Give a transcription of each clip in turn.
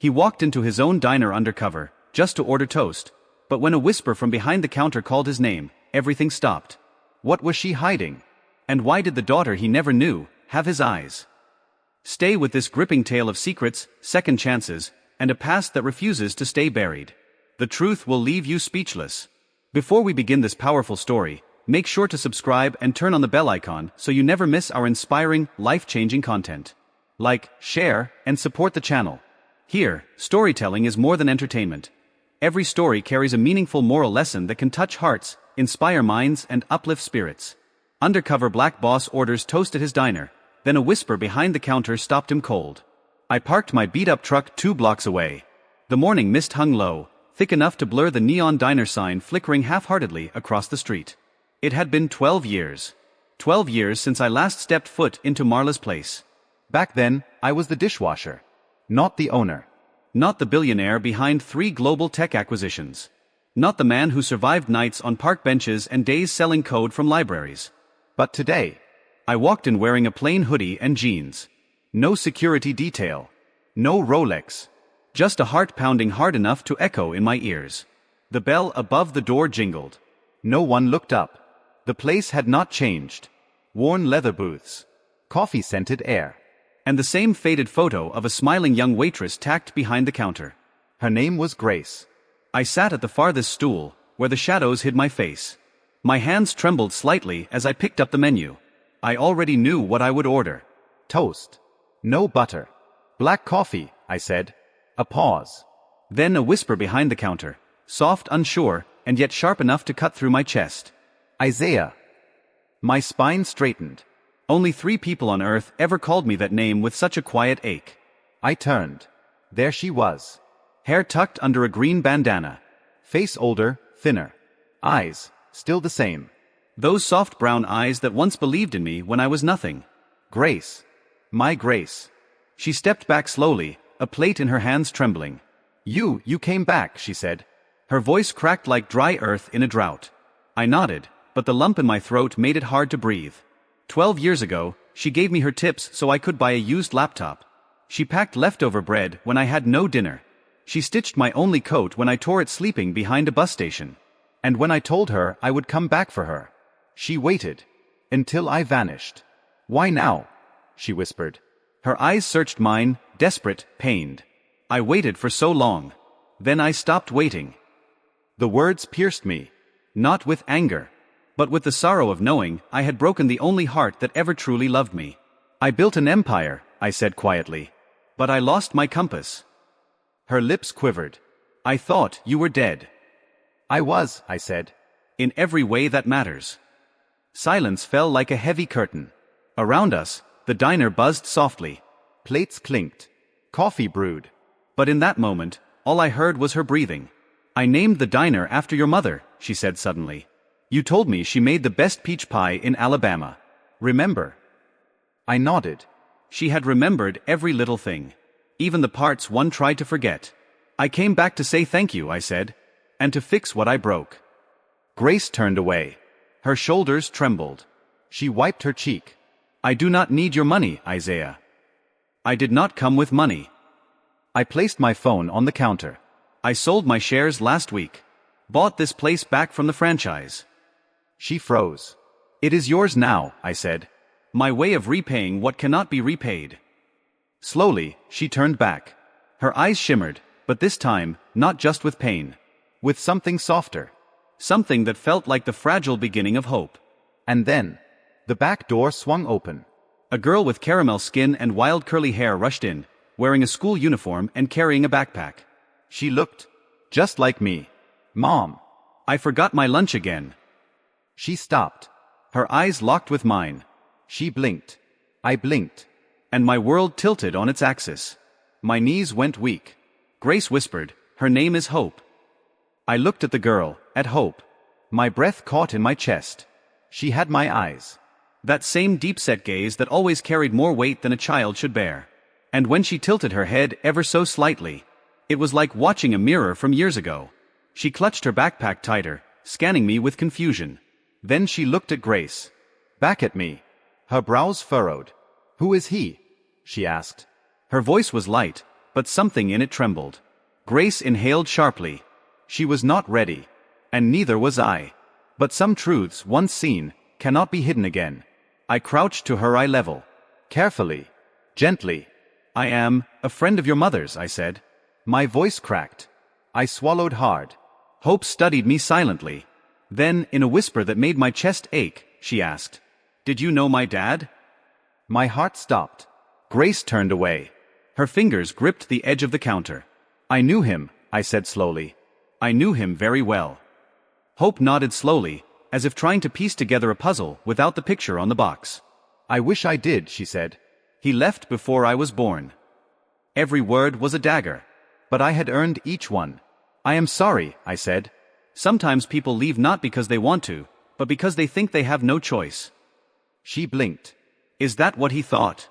He walked into his own diner undercover, just to order toast, but when a whisper from behind the counter called his name, everything stopped. What was she hiding? And why did the daughter he never knew have his eyes? Stay with this gripping tale of secrets, second chances, and a past that refuses to stay buried. The truth will leave you speechless. Before we begin this powerful story, make sure to subscribe and turn on the bell icon so you never miss our inspiring, life-changing content. Like, share, and support the channel. Here, storytelling is more than entertainment. Every story carries a meaningful moral lesson that can touch hearts, inspire minds, and uplift spirits. Undercover Black Boss orders toast at his diner, then a whisper behind the counter stopped him cold. I parked my beat-up truck 2 blocks away. The morning mist hung low, thick enough to blur the neon diner sign flickering half-heartedly across the street. It had been 12 years. 12 years since I last stepped foot into Marla's place. Back then, I was the dishwasher. Not the owner. Not the billionaire behind 3 global tech acquisitions. Not the man who survived nights on park benches and days selling code from libraries. But today, I walked in wearing a plain hoodie and jeans. No security detail. No Rolex. Just a heart pounding hard enough to echo in my ears. The bell above the door jingled. No one looked up. The place had not changed. Worn leather booths. Coffee-scented air. And the same faded photo of a smiling young waitress tacked behind the counter. Her name was Grace. I sat at the farthest stool, where the shadows hid my face. My hands trembled slightly as I picked up the menu. I already knew what I would order. Toast. No butter. Black coffee, I said. A pause. Then a whisper behind the counter, soft, unsure, and yet sharp enough to cut through my chest. Isaiah. My spine straightened. Only 3 people on earth ever called me that name with such a quiet ache. I turned. There she was. Hair tucked under a green bandana. Face older, thinner. Eyes, still the same. Those soft brown eyes that once believed in me when I was nothing. Grace. My Grace. She stepped back slowly, a plate in her hands trembling. You came back, she said. Her voice cracked like dry earth in a drought. I nodded, but the lump in my throat made it hard to breathe. 12 years ago, she gave me her tips so I could buy a used laptop. She packed leftover bread when I had no dinner. She stitched my only coat when I tore it sleeping behind a bus station. And when I told her I would come back for her, she waited. Until I vanished. Why now? She whispered. Her eyes searched mine, desperate, pained. I waited for so long. Then I stopped waiting. The words pierced me. Not with anger, but with the sorrow of knowing I had broken the only heart that ever truly loved me. I built an empire, I said quietly. But I lost my compass. Her lips quivered. I thought you were dead. I was, I said. In every way that matters. Silence fell like a heavy curtain. Around us, the diner buzzed softly. Plates clinked. Coffee brewed. But in that moment, all I heard was her breathing. I named the diner after your mother, she said suddenly. You told me she made the best peach pie in Alabama. Remember? I nodded. She had remembered every little thing. Even the parts one tried to forget. I came back to say thank you, I said. And to fix what I broke. Grace turned away. Her shoulders trembled. She wiped her cheek. I do not need your money, Isaiah. I did not come with money. I placed my phone on the counter. I sold my shares last week. Bought this place back from the franchise. She froze. It is yours now, I said. My way of repaying what cannot be repaid. Slowly, she turned back. Her eyes shimmered, but this time, not just with pain. With something softer. Something that felt like the fragile beginning of hope. And then, the back door swung open. A girl with caramel skin and wild curly hair rushed in, wearing a school uniform and carrying a backpack. She looked just like me. Mom. I forgot my lunch again. She stopped. Her eyes locked with mine. She blinked. I blinked. And my world tilted on its axis. My knees went weak. Grace whispered, her name is Hope. I looked at the girl, at Hope. My breath caught in my chest. She had my eyes. That same deep-set gaze that always carried more weight than a child should bear. And when she tilted her head ever so slightly, it was like watching a mirror from years ago. She clutched her backpack tighter, scanning me with confusion. Then she looked at Grace. Back at me. Her brows furrowed. Who is he? She asked. Her voice was light, but something in it trembled. Grace inhaled sharply. She was not ready. And neither was I. But some truths, once seen, cannot be hidden again. I crouched to her eye level. Carefully. Gently. I am a friend of your mother's, I said. My voice cracked. I swallowed hard. Hope studied me silently. Then, in a whisper that made my chest ache, she asked, "Did you know my dad?" My heart stopped. Grace turned away. Her fingers gripped the edge of the counter. "I knew him," I said slowly. "I knew him very well." Hope nodded slowly, as if trying to piece together a puzzle without the picture on the box. "I wish I did," she said. "He left before I was born." Every word was a dagger. But I had earned each one. "I am sorry," I said. "Sometimes people leave not because they want to, but because they think they have no choice." She blinked. Is that what he thought?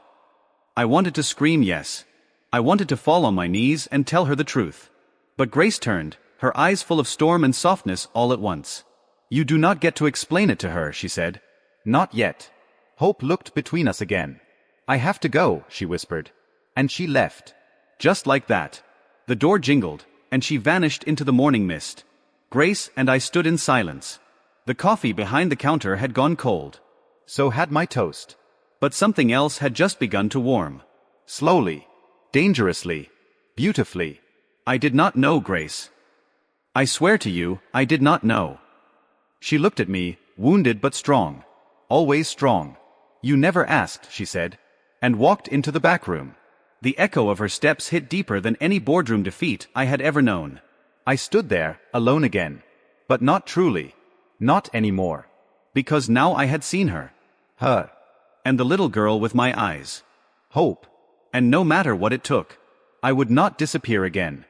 I wanted to scream yes. I wanted to fall on my knees and tell her the truth. But Grace turned, her eyes full of storm and softness all at once. "You do not get to explain it to her," she said. "Not yet." Hope looked between us again. "I have to go," she whispered. And she left. Just like that. The door jingled, and she vanished into the morning mist. Grace and I stood in silence. The coffee behind the counter had gone cold. So had my toast. But something else had just begun to warm. Slowly. Dangerously. Beautifully. I did not know, Grace. I swear to you, I did not know. She looked at me, wounded but strong. Always strong. "You never asked," she said. And walked into the back room. The echo of her steps hit deeper than any boardroom defeat I had ever known. I stood there, alone again. But not truly. Not anymore. Because now I had seen her. Her. And the little girl with my eyes. Hope. And no matter what it took, I would not disappear again.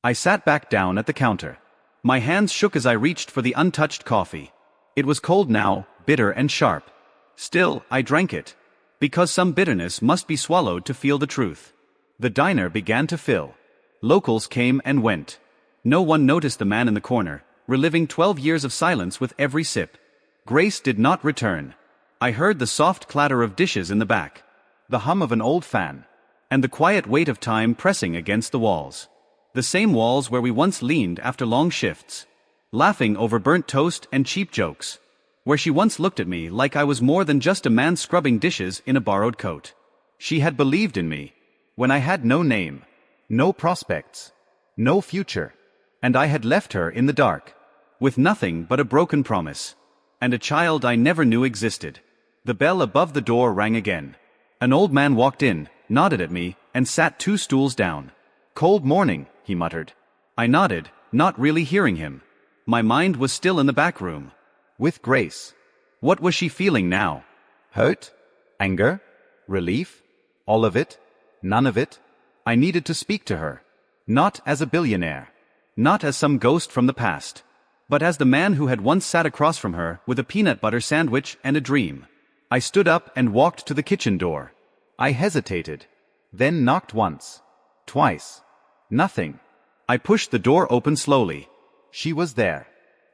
I sat back down at the counter. My hands shook as I reached for the untouched coffee. It was cold now, bitter and sharp. Still, I drank it. Because some bitterness must be swallowed to feel the truth. The diner began to fill. Locals came and went. No one noticed the man in the corner, reliving 12 years of silence with every sip. Grace did not return. I heard the soft clatter of dishes in the back, the hum of an old fan, and the quiet weight of time pressing against the walls. The same walls where we once leaned after long shifts, laughing over burnt toast and cheap jokes. Where she once looked at me like I was more than just a man scrubbing dishes in a borrowed coat. She had believed in me, when I had no name, no prospects, no future, and I had left her in the dark, with nothing but a broken promise, and a child I never knew existed. The bell above the door rang again. An old man walked in, nodded at me, and sat 2 stools down. "Cold morning," he muttered. I nodded, not really hearing him. My mind was still in the back room. With Grace. What was she feeling now? Hurt? Anger? Relief? All of it? None of it? I needed to speak to her. Not as a billionaire. Not as some ghost from the past. But as the man who had once sat across from her with a peanut butter sandwich and a dream. I stood up and walked to the kitchen door. I hesitated. Then knocked once. Twice. Nothing. I pushed the door open slowly. She was there.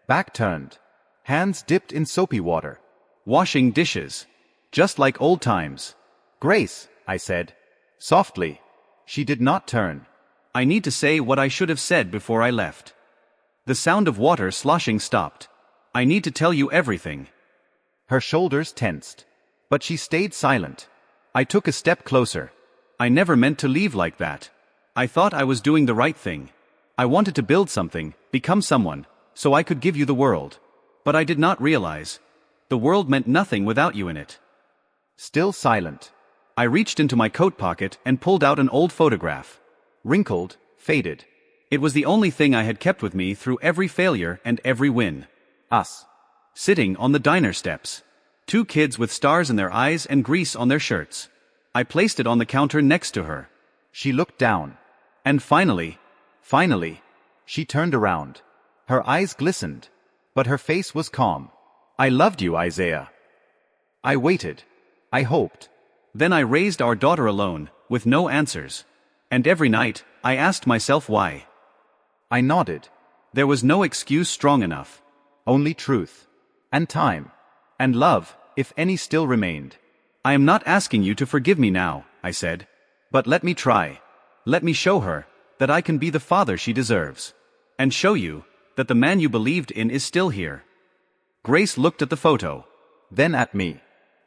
Back turned. Hands dipped in soapy water. Washing dishes. Just like old times. "Grace," I said. Softly. She did not turn. I need to say what I should have said before I left. The sound of water sloshing stopped. I need to tell you everything. Her shoulders tensed. But she stayed silent. I took a step closer. I never meant to leave like that. I thought I was doing the right thing. I wanted to build something, become someone, so I could give you the world. But I did not realize. The world meant nothing without you in it. Still silent. I reached into my coat pocket and pulled out an old photograph. Wrinkled, faded. It was the only thing I had kept with me through every failure and every win. Us. Sitting on the diner steps. 2 kids with stars in their eyes and grease on their shirts. I placed it on the counter next to her. She looked down. And finally, she turned around. Her eyes glistened. But her face was calm. "I loved you, Isaiah." I waited. I hoped. Then I raised our daughter alone, with no answers. And every night, I asked myself why. I nodded. There was no excuse strong enough. Only truth. And time. And love, if any still remained. "I am not asking you to forgive me now," I said. "But let me try. Let me show her that I can be the father she deserves. And show you that the man you believed in is still here. Grace looked at the photo, then at me.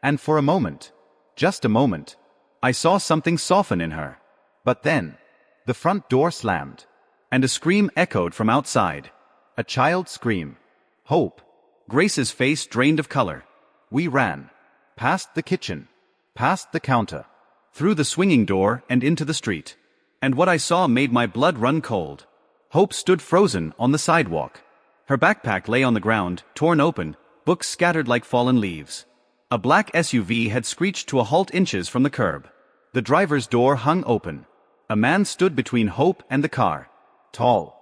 And for a moment, just a moment, I saw something soften in her. But then, the front door slammed. And a scream echoed from outside. A child's scream. Hope. Grace's face drained of color. We ran. Past the kitchen. Past the counter. Through the swinging door and into the street. And what I saw made my blood run cold. Hope stood frozen on the sidewalk. Her backpack lay on the ground, torn open, books scattered like fallen leaves. A black SUV had screeched to a halt inches from the curb. The driver's door hung open. A man stood between Hope and the car. Tall.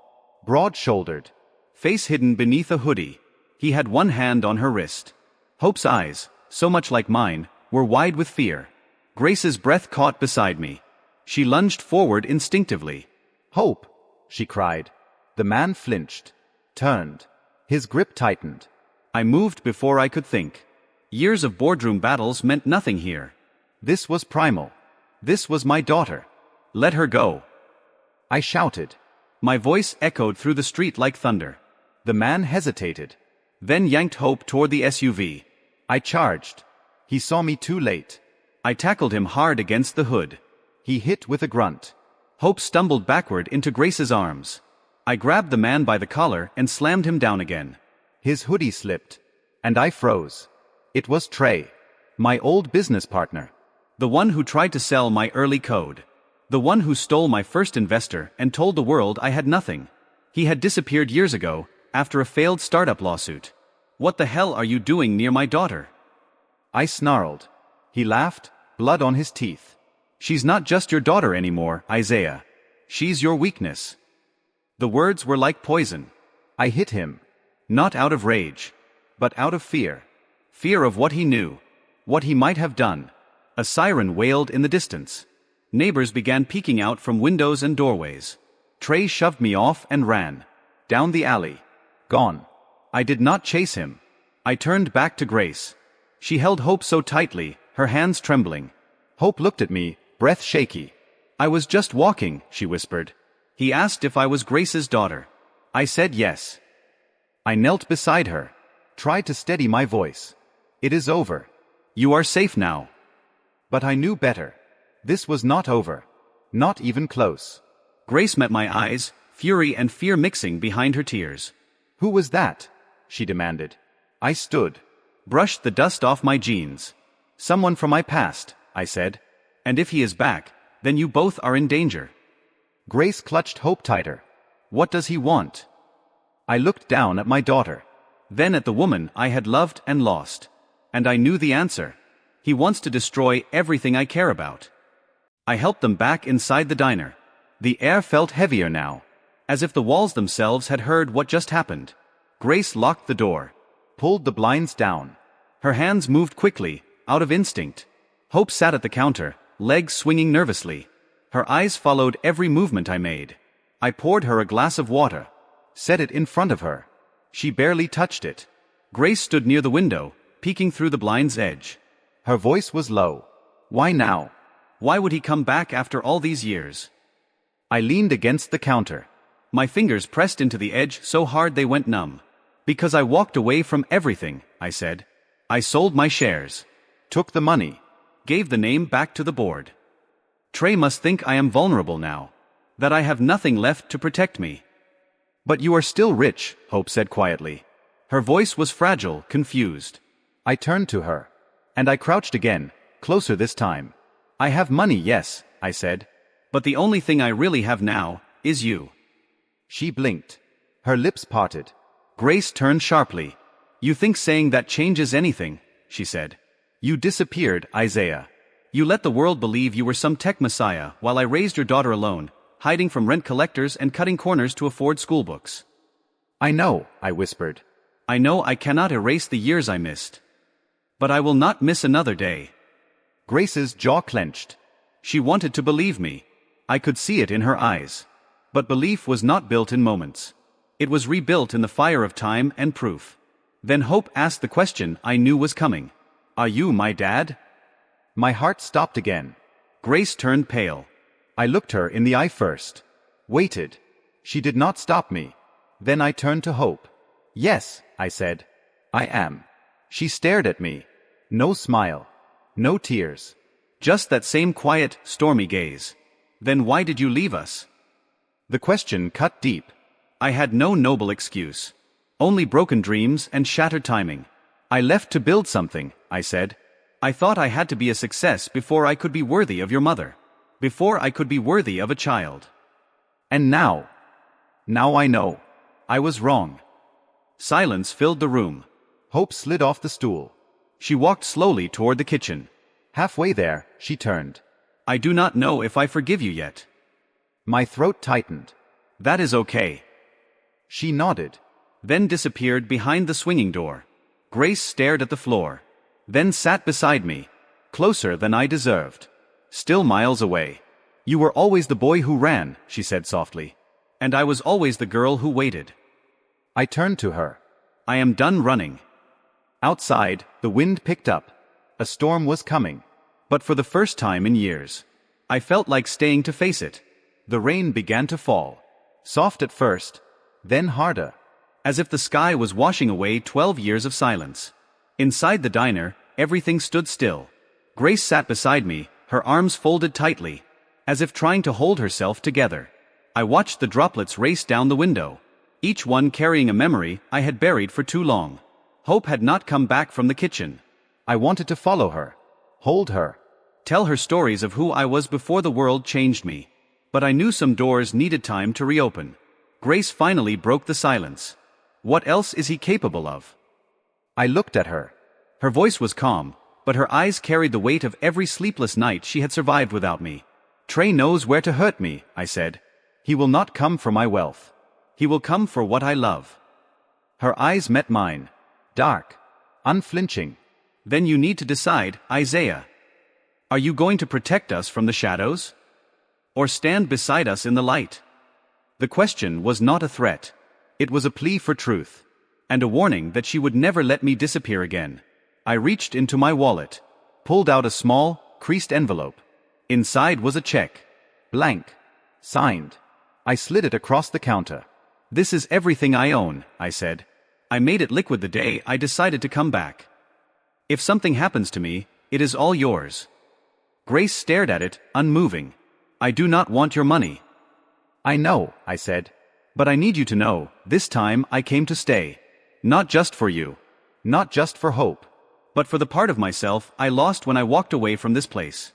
Broad-shouldered. Face hidden beneath a hoodie. He had one hand on her wrist. Hope's eyes, so much like mine, were wide with fear. Grace's breath caught beside me. She lunged forward instinctively. Hope, she cried. The man flinched. Turned. His grip tightened. I moved before I could think. Years of boardroom battles meant nothing here. This was primal. This was my daughter. Let her go. I shouted. My voice echoed through the street like thunder. The man hesitated. Then yanked Hope toward the SUV. I charged. He saw me too late. I tackled him hard against the hood. He hit with a grunt. Hope stumbled backward into Grace's arms. I grabbed the man by the collar and slammed him down again. His hoodie slipped. And I froze. It was Trey. My old business partner. The one who tried to sell my early code. The one who stole my first investor and told the world I had nothing. He had disappeared years ago, after a failed startup lawsuit. What the hell are you doing near my daughter? I snarled. He laughed, blood on his teeth. She's not just your daughter anymore, Isaiah. She's your weakness. The words were like poison. I hit him. Not out of rage, but out of fear. Fear of what he knew. What he might have done. A siren wailed in the distance. Neighbors began peeking out from windows and doorways. Trey shoved me off and ran. Down the alley. Gone. I did not chase him. I turned back to Grace. She held Hope so tightly, her hands trembling. Hope looked at me, breath shaky. I was just walking, she whispered. He asked if I was Grace's daughter. I said yes. I knelt beside her. Tried to steady my voice. It is over. You are safe now. But I knew better. This was not over. Not even close. Grace met my eyes, fury and fear mixing behind her tears. Who was that? She demanded. I stood. Brushed the dust off my jeans. Someone from my past, I said. And if he is back, then you both are in danger. Grace clutched Hope tighter. What does he want? I looked down at my daughter. Then at the woman I had loved and lost. And I knew the answer. He wants to destroy everything I care about. I helped them back inside the diner. The air felt heavier now. As if the walls themselves had heard what just happened. Grace locked the door. Pulled the blinds down. Her hands moved quickly, out of instinct. Hope sat at the counter, legs swinging nervously. Her eyes followed every movement I made. I poured her a glass of water. Set it in front of her. She barely touched it. Grace stood near the window, peeking through the blind's edge. Her voice was low. Why now? Why would he come back after all these years? I leaned against the counter. My fingers pressed into the edge so hard they went numb. Because I walked away from everything, I said. I sold my shares. Took the money. Gave the name back to the board. Trey must think I am vulnerable now. That I have nothing left to protect me. But you are still rich, Hope said quietly. Her voice was fragile, confused. I turned to her. And I crouched again, closer this time. I have money, yes, I said. But the only thing I really have now is you. She blinked. Her lips parted. Grace turned sharply. You think saying that changes anything, she said. You disappeared, Isaiah. You let the world believe you were some tech messiah while I raised your daughter alone, hiding from rent collectors and cutting corners to afford schoolbooks. I know, I whispered. I know I cannot erase the years I missed. But I will not miss another day. Grace's jaw clenched. She wanted to believe me. I could see it in her eyes. But belief was not built in moments. It was rebuilt in the fire of time and proof. Then Hope asked the question I knew was coming. Are you my dad? My heart stopped again. Grace turned pale. I looked her in the eye first. Waited. She did not stop me. Then I turned to Hope. Yes, I said. I am. She stared at me. No smile. No tears. Just that same quiet, stormy gaze. Then why did you leave us? The question cut deep. I had no noble excuse. Only broken dreams and shattered timing. I left to build something, I said. I thought I had to be a success before I could be worthy of your mother. Before I could be worthy of a child. And now? Now I know. I was wrong. Silence filled the room. Hope slid off the stool. She walked slowly toward the kitchen. Halfway there, she turned. I do not know if I forgive you yet. My throat tightened. That is okay. She nodded. Then disappeared behind the swinging door. Grace stared at the floor. Then sat beside me. Closer than I deserved. Still miles away. You were always the boy who ran, she said softly. And I was always the girl who waited. I turned to her. I am done running. Outside, the wind picked up. A storm was coming. But for the first time in years, I felt like staying to face it. The rain began to fall. Soft at first, then harder. As if the sky was washing away 12 years of silence. Inside the diner, everything stood still. Grace sat beside me, her arms folded tightly, as if trying to hold herself together. I watched the droplets race down the window, each one carrying a memory I had buried for too long. Hope had not come back from the kitchen. I wanted to follow her, hold her, tell her stories of who I was before the world changed me. But I knew some doors needed time to reopen. Grace finally broke the silence. What else is he capable of? I looked at her. Her voice was calm, but her eyes carried the weight of every sleepless night she had survived without me. Trey knows where to hurt me, I said. He will not come for my wealth. He will come for what I love. Her eyes met mine. Dark. Unflinching. Then you need to decide, Isaiah. Are you going to protect us from the shadows? Or stand beside us in the light? The question was not a threat. It was a plea for truth. And a warning that she would never let me disappear again. I reached into my wallet. Pulled out a small, creased envelope. Inside was a check. Blank. Signed. I slid it across the counter. This is everything I own, I said. I made it liquid the day I decided to come back. If something happens to me, it is all yours. Grace stared at it, unmoving. I do not want your money. I know, I said. But I need you to know, this time I came to stay. Not just for you. Not just for Hope. But for the part of myself I lost when I walked away from this place.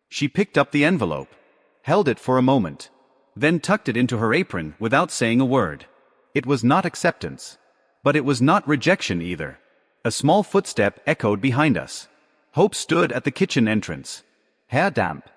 She picked up the envelope. Held it for a moment. Then tucked it into her apron without saying a word. It was not acceptance. But it was not rejection either. A small footstep echoed behind us. Hope stood at the kitchen entrance. Hair damp.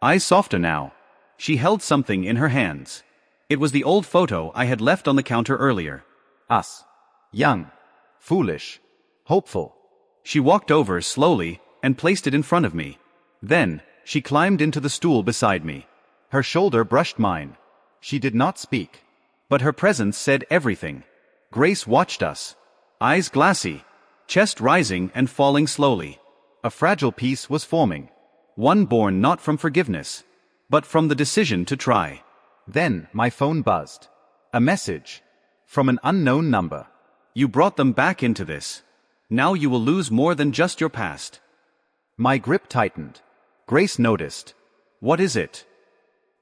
Eyes softer now. She held something in her hands. It was the old photo I had left on the counter earlier. Us. Young. Foolish. Hopeful. She walked over slowly and placed it in front of me. Then, she climbed into the stool beside me. Her shoulder brushed mine. She did not speak. But her presence said everything. Grace watched us. Eyes glassy. Chest rising and falling slowly. A fragile piece was forming. One born not from forgiveness, but from the decision to try. Then my phone buzzed. A message. From an unknown number. You brought them back into this. Now you will lose more than just your past. My grip tightened. Grace noticed. What is it?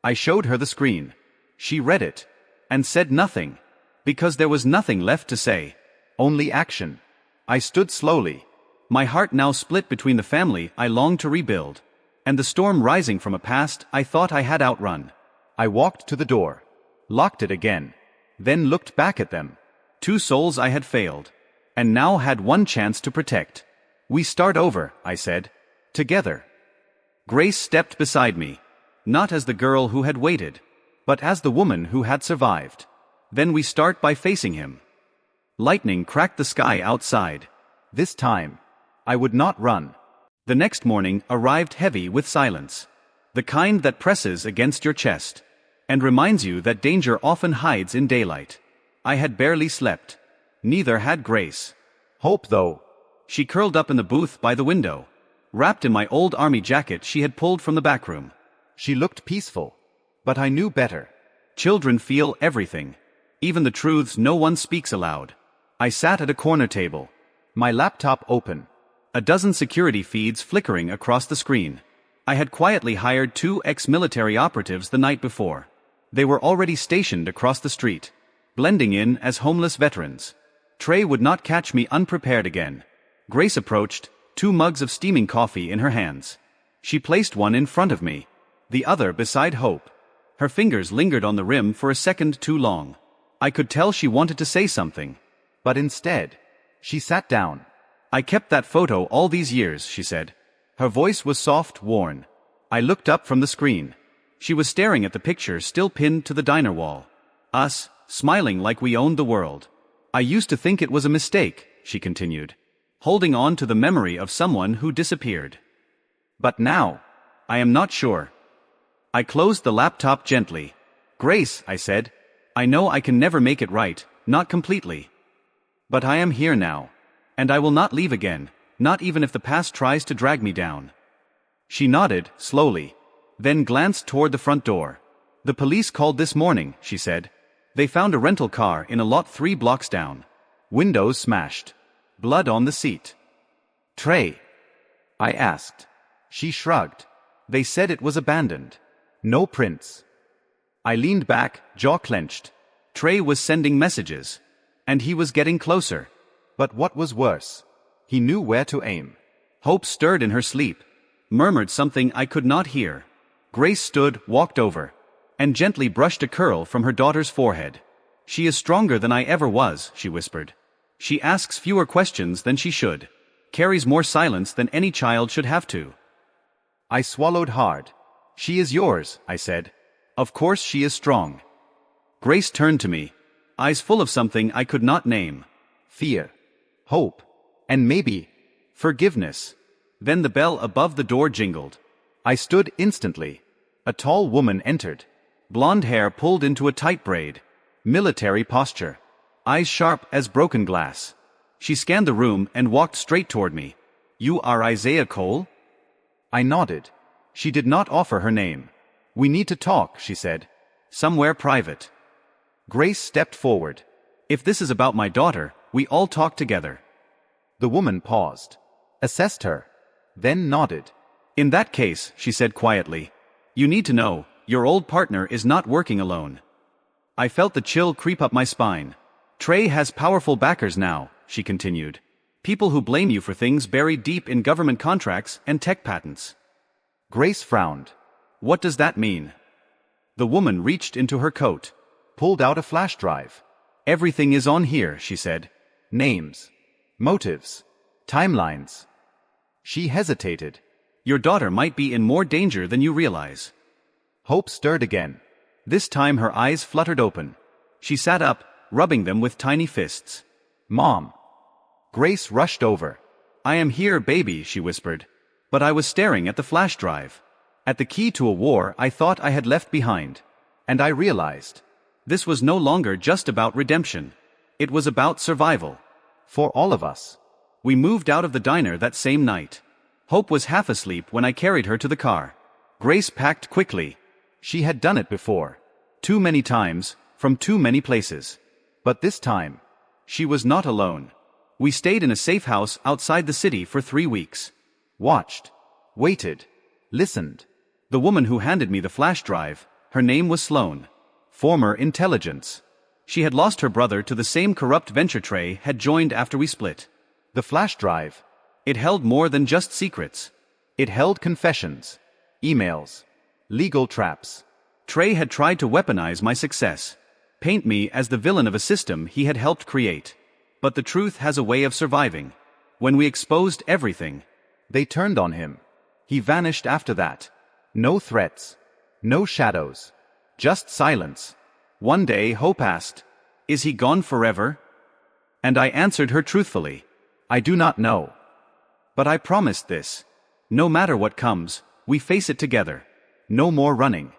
I showed her the screen. She read it. And said nothing. Because there was nothing left to say. Only action. I stood slowly. My heart now split between the family I longed to rebuild. And the storm rising from a past I thought I had outrun. I walked to the door. Locked it again. Then looked back at them. Two souls I had failed. And now had one chance to protect. We start over, I said. Together. Grace stepped beside me. Not as the girl who had waited. But as the woman who had survived. Then we start by facing him. Lightning cracked the sky outside. This time, I would not run. The next morning arrived heavy with silence. The kind that presses against your chest. And reminds you that danger often hides in daylight. I had barely slept. Neither had Grace. Hope, though. She curled up in the booth by the window. Wrapped in my old army jacket she had pulled from the back room. She looked peaceful. But I knew better. Children feel everything. Even the truths no one speaks aloud. I sat at a corner table. My laptop open. A dozen security feeds flickering across the screen. I had quietly hired 2 ex-military operatives the night before. They were already stationed across the street, blending in as homeless veterans. Trey would not catch me unprepared again. Grace approached, 2 mugs of steaming coffee in her hands. She placed one in front of me, the other beside Hope. Her fingers lingered on the rim for a second too long. I could tell she wanted to say something. But instead, she sat down. I kept that photo all these years, she said. Her voice was soft, worn. I looked up from the screen. She was staring at the picture still pinned to the diner wall. Us, smiling like we owned the world. I used to think it was a mistake, she continued. Holding on to the memory of someone who disappeared. But now, I am not sure. I closed the laptop gently. Grace, I said, I know I can never make it right, not completely. But I am here now. And I will not leave again, not even if the past tries to drag me down. She nodded, slowly, then glanced toward the front door. The police called this morning, she said. They found a rental car in a lot 3 blocks down. Windows smashed. Blood on the seat. Trey? I asked. She shrugged. They said it was abandoned. No prints. I leaned back, jaw clenched. Trey was sending messages. And he was getting closer. But what was worse? He knew where to aim. Hope stirred in her sleep, murmured something I could not hear. Grace stood, walked over, and gently brushed a curl from her daughter's forehead. She is stronger than I ever was, she whispered. She asks fewer questions than she should. Carries more silence than any child should have to. I swallowed hard. She is yours, I said. Of course she is strong. Grace turned to me, eyes full of something I could not name. Fear. Hope. And maybe forgiveness. Then the bell above the door jingled. I stood instantly. A tall woman entered. Blonde hair pulled into a tight braid. Military posture. Eyes sharp as broken glass. She scanned the room and walked straight toward me. You are Isaiah Cole? I nodded. She did not offer her name. We need to talk, she said. Somewhere private. Grace stepped forward. If this is about my daughter, we all talk together. The woman paused, assessed her, then nodded. In that case, she said quietly, you need to know, your old partner is not working alone. I felt the chill creep up my spine. Trey has powerful backers now, she continued. People who blame you for things buried deep in government contracts and tech patents. Grace frowned. What does that mean? The woman reached into her coat, pulled out a flash drive. Everything is on here, she said. Names. Motives. Timelines. She hesitated. Your daughter might be in more danger than you realize. Hope stirred again. This time her eyes fluttered open. She sat up, rubbing them with tiny fists. Mom. Grace rushed over. I am here, baby, she whispered. But I was staring at the flash drive. At the key to a war I thought I had left behind. And I realized. This was no longer just about redemption. It was about survival. For all of us. We moved out of the diner that same night. Hope was half asleep when I carried her to the car. Grace packed quickly. She had done it before. Too many times, from too many places. But this time, she was not alone. We stayed in a safe house outside the city for 3 weeks. Watched. Waited. Listened. The woman who handed me the flash drive, her name was Sloan. Former intelligence. She had lost her brother to the same corrupt venture Trey had joined after we split. The flash drive. It held more than just secrets. It held confessions. Emails. Legal traps. Trey had tried to weaponize my success. Paint me as the villain of a system he had helped create. But the truth has a way of surviving. When we exposed everything, they turned on him. He vanished after that. No threats. No shadows. Just silence. One day Hope asked, is he gone forever? And I answered her truthfully, I do not know. But I promised this. No matter what comes, we face it together. No more running.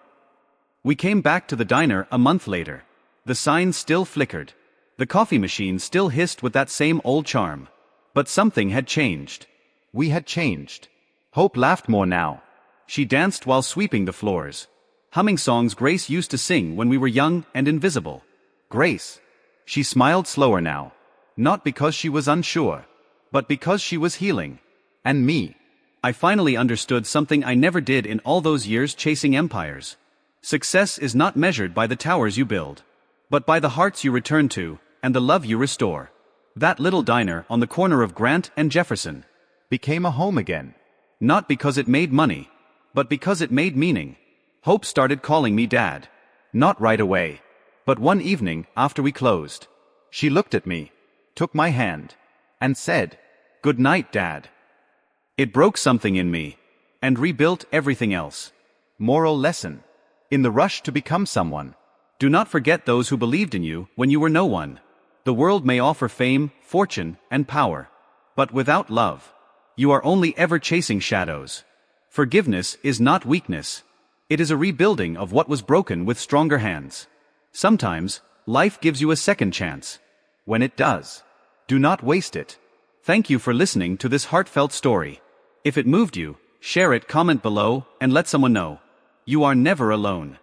We came back to the diner a month later. The sign still flickered. The coffee machine still hissed with that same old charm. But something had changed. We had changed. Hope laughed more now. She danced while sweeping the floors, humming songs Grace used to sing when we were young and invisible. Grace. She smiled slower now. Not because she was unsure, but because she was healing. And me. I finally understood something I never did in all those years chasing empires. Success is not measured by the towers you build, but by the hearts you return to, and the love you restore. That little diner on the corner of Grant and Jefferson became a home again. Not because it made money, but because it made meaning. Hope started calling me Dad. Not right away, but one evening after we closed. She looked at me, took my hand, and said, "Good night, Dad." It broke something in me, and rebuilt everything else. Moral lesson. In the rush to become someone, do not forget those who believed in you when you were no one. The world may offer fame, fortune, and power, but without love, you are only ever chasing shadows. Forgiveness is not weakness. It is a rebuilding of what was broken with stronger hands. Sometimes, life gives you a second chance. When it does, do not waste it. Thank you for listening to this heartfelt story. If it moved you, share it, comment below, and let someone know. You are never alone.